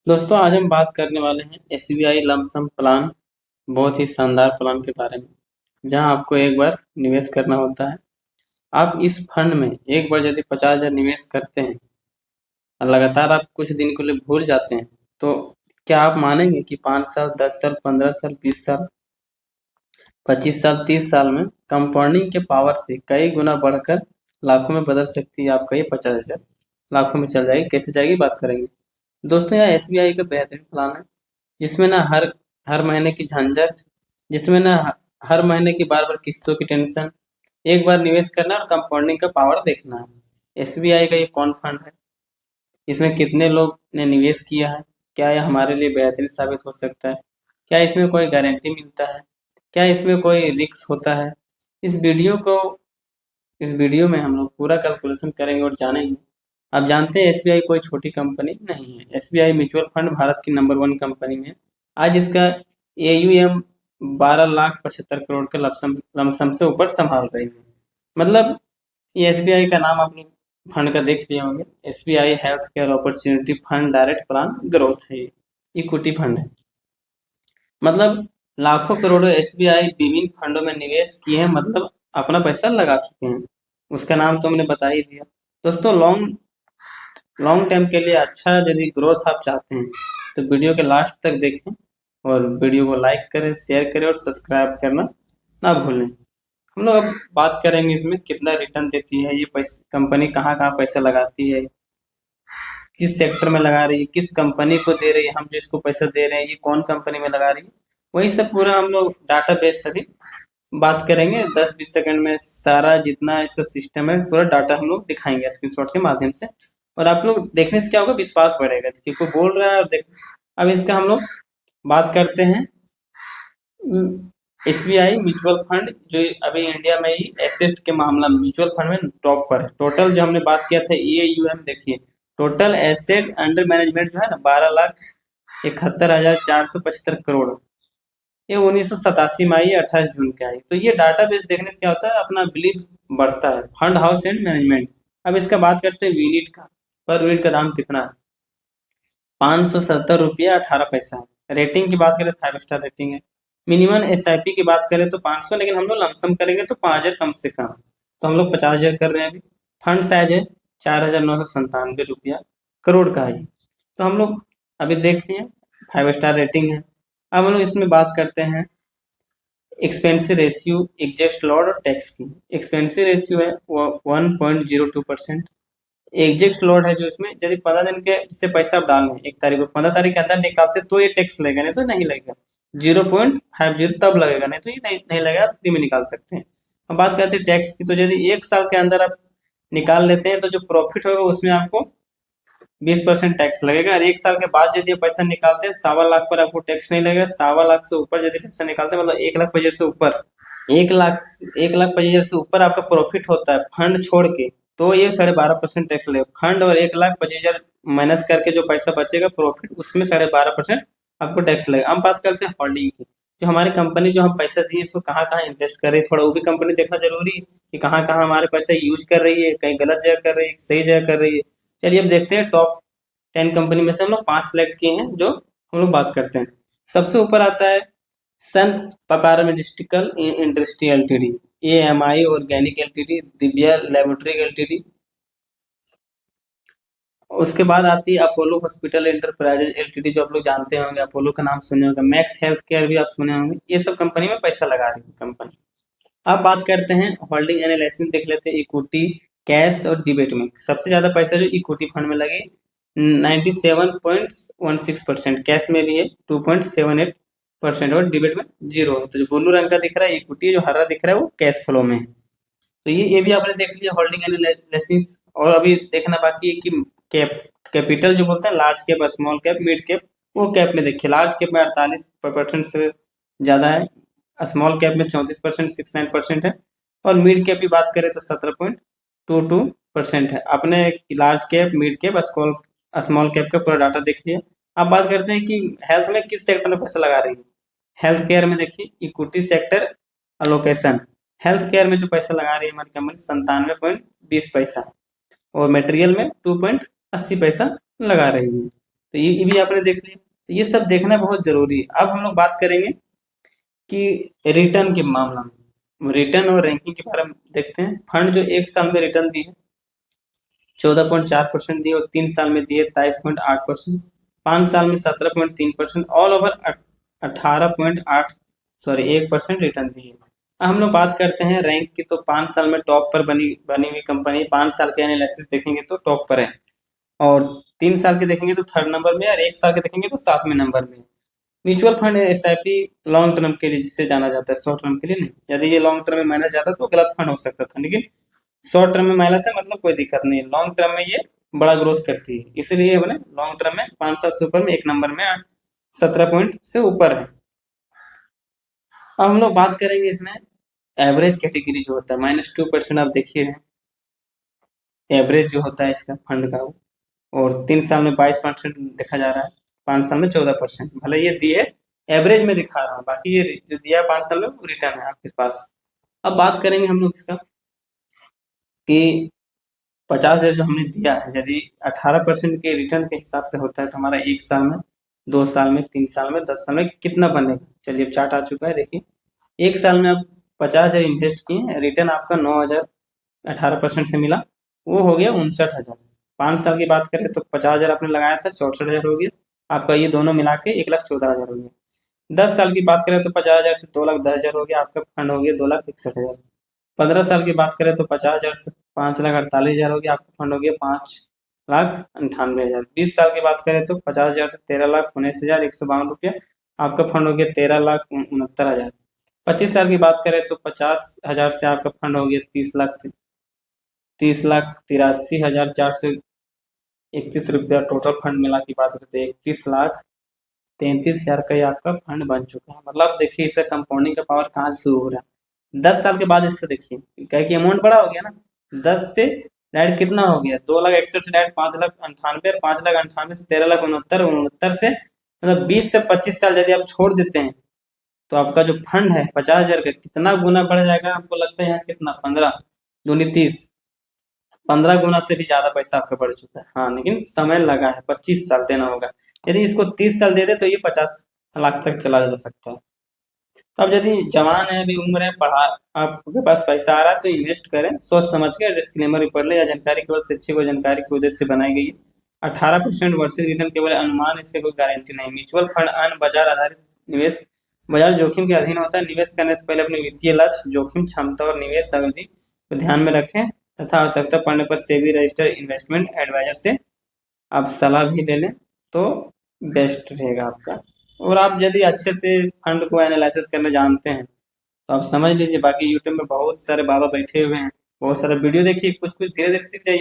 दोस्तों आज हम बात करने वाले हैं एसबीआई लमसम प्लान। बहुत ही शानदार प्लान के बारे में, जहां आपको एक बार निवेश करना होता है। आप इस फंड में एक बार यदि 50,000 निवेश करते हैं और लगातार आप कुछ दिन के लिए भूल जाते हैं, तो क्या आप मानेंगे कि 5 साल, 10 साल, 15 साल, 20 साल, 25 साल, 30 साल में कंपाउंडिंग के पावर से कई गुना बढ़कर लाखों में बदल सकती है। आपका ये 50,000 लाखों में चल जाएगी। कैसे जाएगी, बात करेंगे। दोस्तों, यह एसबीआई का बेहतरीन प्लान है, जिसमें ना हर हर महीने की झंझट, जिसमें ना हर महीने की बार बार किस्तों की टेंशन। एक बार निवेश करना और कंपाउंडिंग का पावर देखना है। एसबीआई का ये कौन फंड है, इसमें कितने लोग ने निवेश किया है, क्या यह हमारे लिए बेहतरीन साबित हो सकता है, क्या इसमें कोई गारंटी मिलता है, क्या इसमें कोई रिस्क होता है। इस वीडियो को इस वीडियो में हम लोग पूरा कैलकुलेशन करेंगे और जानेंगे। आप जानते हैं एसबीआई कोई छोटी कंपनी नहीं है। एसबीआई म्यूचुअल फंड भारत की नंबर 1 कंपनी में है। आज इसका एयूएम 12,75 करोड़ के लमसम से ऊपर संभाल रही है। मतलब ये एसबीआई का नाम आप लोग फंड का देख लिए होंगे। SBI health care opportunity fund direct plan growth है, इक्विटी फंड है। मतलब लाखों करोड़ों एसबीआई विभिन्न फंडों में निवेश किए हैं, मतलब अपना पैसा लगा चुके हैं। उसका नाम तो हमने बता ही दिया। दोस्तों, लॉन्ग लॉन्ग टर्म के लिए अच्छा यदि ग्रोथ आप चाहते हैं तो वीडियो के लास्ट तक देखें और वीडियो को लाइक करें, शेयर करें और सब्सक्राइब करना ना भूलें। हम लोग अब बात करेंगे इसमें कितना रिटर्न देती है ये पैसे, कंपनी कहाँ कहाँ पैसा लगाती है, किस सेक्टर में लगा रही है, किस कंपनी को दे रही है, हम जिसको पैसा दे रहे हैं ये कौन कंपनी में लगा रही है। वही सब पूरा हम लोग डाटा बेस सभी बात करेंगे। 10-20 सेकंड में सारा जितना इसका सिस्टम है पूरा डाटा हम लोग दिखाएंगे स्क्रीनशॉट के माध्यम से। और आप लोग देखने से क्या होगा, विश्वास बढ़ेगा कि कोई बोल रहा है और देख। अब इसका हम लोग बात करते हैं। एसबीआई म्यूचुअल फंड जो अभी इंडिया में ही एसेट के मामला में म्यूचुअल फंड में टॉप पर है। टोटल जो हमने बात किया था एयूएम, देखिए टोटल एसेट अंडर मैनेजमेंट जो है ना 12,71,475 करोड़। ये 1987 में आई, 28 जून के आई। तो ये डाटाबेस देखने से क्या होता है, अपना बिलीव बढ़ता है। Fund house and management. अब इसका बात करते हैं यूनिट का। पर यूनिट का दाम कितना है, 570 रुपया 18 पैसा है। रेटिंग की बात करें 5 स्टार रेटिंग है। मिनिमम एसआईपी की बात करें तो 500, लेकिन हम लोग लमसम करेंगे तो 5,000 कम से कम। तो हम लोग 50,000 कर रहे हैं अभी। फंड साइज है 4,997 रुपया करोड़ का है। तो हम लोग अभी देख लिए 5 स्टार रेटिंग है। अब हम लोग इसमें बात करते हैं एक्सपेंसिव रेशियो, एग्जस्ट लॉट और टैक्स की। एक्सपेंसिव रेशियो है वो 1.02%। एग्जैक्ट लॉट है जो इसमें यदि 15 दिन के जिससे पैसा आप डाल रहे हैं 1 तारीख को, 15 तारीख के अंदर निकालते तो ये टैक्स लगेगा, नहीं तो नहीं लगेगा। 0.50 तब लगेगा, नहीं तो ये नहीं लगेगा, आप फ्री में निकाल सकते हैं। हम बात करते हैं टैक्स की, तो यदि 1 साल के अंदर आप निकाल लेते हैं तो जो प्रॉफिट होगा उसमें आपको 20% टैक्स लगेगा। और 1 साल के बाद यदि पैसा निकालते हैं 1,25,00,000 पर आपको टैक्स नहीं लगेगा। 1,25,00,000 से ऊपर यदि पैसा निकालते हैं, मतलब 1,25,000 से ऊपर, 1,25,000 से ऊपर आपका प्रॉफिट होता है फंड छोड़ के, तो ये 12.5% टैक्स लगेगा। फंड और 1,25,000 माइनस करके जो पैसा बचेगा प्रॉफिट, उसमें 12.5% आपको टैक्स लगेगा। हम बात करते हैं होल्डिंग की। जो हमारी कंपनी जो हम पैसा दिए इसको कहाँ कहाँ इन्वेस्ट कर रही है, थोड़ा वो भी कंपनी देखना जरूरी है कि कहाँ कहाँ हमारे पैसा यूज कर रही है, कहीं गलत जगह कर रही है, सही जगह कर रही है। चलिए अब देखते हैं टॉप 10 कंपनी में से हम लोग 5 सेलेक्ट किए हैं जो हम लोग बात करते हैं। सबसे ऊपर आता है Sun paramedical industry LTD, AMI organic LTD, Divya laboratory LTD. उसके बाद आती है अपोलो हॉस्पिटल एंटरप्राइजेज एलटीडी, जो आप लोग जानते होंगे, अपोलो का नाम सुने होंगे, मैक्स हेल्थ केयर भी आप सुने होंगे। ये सब कंपनी में पैसा लगा रही है कंपनी। अब बात करते हैं होल्डिंग एनालिसिस, देख लेते हैं इक्विटी, कैश और डिबेट में। सबसे ज्यादा पैसा जो इक्विटी फंड में लगे 97.16%, कैश में भी है 2.78% और डिबेट में 0 है। तो जो ब्लू रंग का दिख रहा है इक्विटी, जो हरा दिख रहा है वो कैश फ्लो में है। तो ये भी आपने देख लिया होल्डिंग एनालिसिस। और अभी देखना बाकी है कि कैप कैपिटल जो बोलते हैं, large cap, small cap, mid cap, वो कैप में देखिए लार्ज कैप में 48% से ज़्यादा है, स्मॉल कैप में 34% 69% है, और मिड कैप की बात करें तो 17.22% है। अपने large cap, mid cap, small cap का पूरा डाटा देख लिया। अब बात करते हैं कि हेल्थ में किस सेक्टर में पैसा लगा रही है। हेल्थ केयर में देखिए equity sector allocation, health care में जो पैसा लगा रही है हमारी कंपनी 97.20 पैसा, और मटेरियल में 2.80 पैसा लगा रही है। तो ये भी आपने देख लिया। तो ये सब देखना बहुत जरूरी है। अब हम लोग बात करेंगे कि रिटर्न के मामला में, रिटर्न और रैंकिंग के बारे में देखते हैं। फंड जो 1 साल में रिटर्न दी है 14.4% दी, और 3 साल में दी है 23.8%, 5 साल में 17.3%, all over 18.8 sorry 1% return the है। अब हम लोग बात करते हैं रैंक की। तो 5 साल में टॉप पर बनी हुई कंपनी, 5 साल के एनालिसिस देखेंगे तो टॉप पर है, और 3 साल के देखेंगे तो 3rd नंबर में, और 1 साल के देखेंगे तो 7वें नंबर में। Mutual fund SIP long term के लिए जिससे जाना जाता है, शॉर्ट टर्म के लिए नहीं। यदि ये लॉन्ग टर्म में माइनस जाता तो गलत फंड हो सकता था, लेकिन शॉर्ट टर्म में माइनस है मतलब कोई दिक्कत नहीं है। लॉन्ग टर्म में ये बड़ा ग्रोथ करती है, इसलिए मैंने लॉन्ग टर्म में 5 साल से ऊपर में 1 नंबर में 17 पॉइंट से ऊपर है। अब हम लोग बात करेंगे इसमें एवरेज कैटेगरी जो होता है -2%, आप देखिए एवरेज जो होता है इसका फंड का, और 3 साल में 22% देखा जा रहा है, 5 साल में 14%। भले ये दिए एवरेज में दिखा रहा हूँ, बाकी ये जो दिया 5 साल में वो रिटर्न है आपके पास। अब बात करेंगे हम लोग इसका कि 50,000 जो हमने दिया है, यदि 18% के रिटर्न के हिसाब से होता है तो हमारा 1 साल में, 2 साल में, 3 साल में, 10 साल में कितना बनेगा। चलिए अब चार्ट आ चुका है, देखिए 1 साल में आप 50,000 इन्वेस्ट किए, रिटर्न आपका 9,000 18% से मिला, वो हो गया 59,000। 5 साल की बात करें तो 50,000 आपने लगाया था, 64,000 हो गया आपका, ये दोनों मिला के 1,14,000 हो गया। 10 साल की बात करें तो 50,000 से 2,10,000 हो गया, आपका फंड हो गया 2,61,000। 15 साल की बात करें तो 50,000 से 5,48,000 हो गया, आपका फंड हो गया 5,98,000। 20 साल की बात करें तो 50,000 से 13,19,152 रुपया, आपका फंड हो गया 13,69,000। 25 साल की बात करें तो 50,000 से आपका फंड हो गया 30,83,431 रुपया। टोटल फंड मिला की बात करें तो 31,33,000 का ये आपका फंड बन चुका है। मतलब देखिए इसका कंपाउंडिंग का पावर कहाँ से शुरू हो रहा है। 10 साल के बाद इससे देखिए, क्या कि अमाउंट बड़ा हो गया ना, 10 से डायरेक्ट कितना हो गया, 2,61,000 से डायरेक्ट 5,98,000, और 5,98,000 से 13,69,000, 69 से मतलब 20 से 25 साल यदि आप छोड़ देते हैं तो आपका जो फंड है 50,000 का कितना गुना बढ़ जाएगा, आपको लगता है यहाँ कितना, 15 दूनी 30, 15 गुना से भी ज्यादा पैसा आपका बढ़ चुका है। हाँ, लेकिन समय लगा है, 25 साल देना होगा। यदि इसको 30 साल दे दे तो ये 50 लाख तक चला जा सकता है। तो अब यदि जवान है, अभी उम्र है, पढ़ा, आपके पास पैसा आ रहा है तो इन्वेस्ट करें सोच समझ के। डिस्क्लेमर भी पढ़ ले, या जानकारी केवल शिक्षक को जानकारी के उद्देश्य से बनाई गई है। 18% वार्षिक रिटर्न केवल अनुमान, इससे कोई गारंटी नहीं। म्यूचुअल फंड अन्य बाजार आधारित निवेश बाजार जोखिम के अधीन होता है। निवेश करने से पहले अपने वित्तीय लक्ष्य, जोखिम क्षमता और निवेश अवधि को ध्यान में रखें, तथा आवश्यकता पड़ने पर सेबी रजिस्टर्ड इन्वेस्टमेंट एडवाइजर से आप सलाह भी ले लें तो बेस्ट रहेगा आपका। और आप यदि अच्छे से फंड को एनालिसिस करना जानते हैं तो आप समझ लीजिए। बाकी यूट्यूब में बहुत सारे बाबा बैठे हुए हैं, बहुत सारे वीडियो देखिए, कुछ कुछ धीरे धीरे सीख जाइए।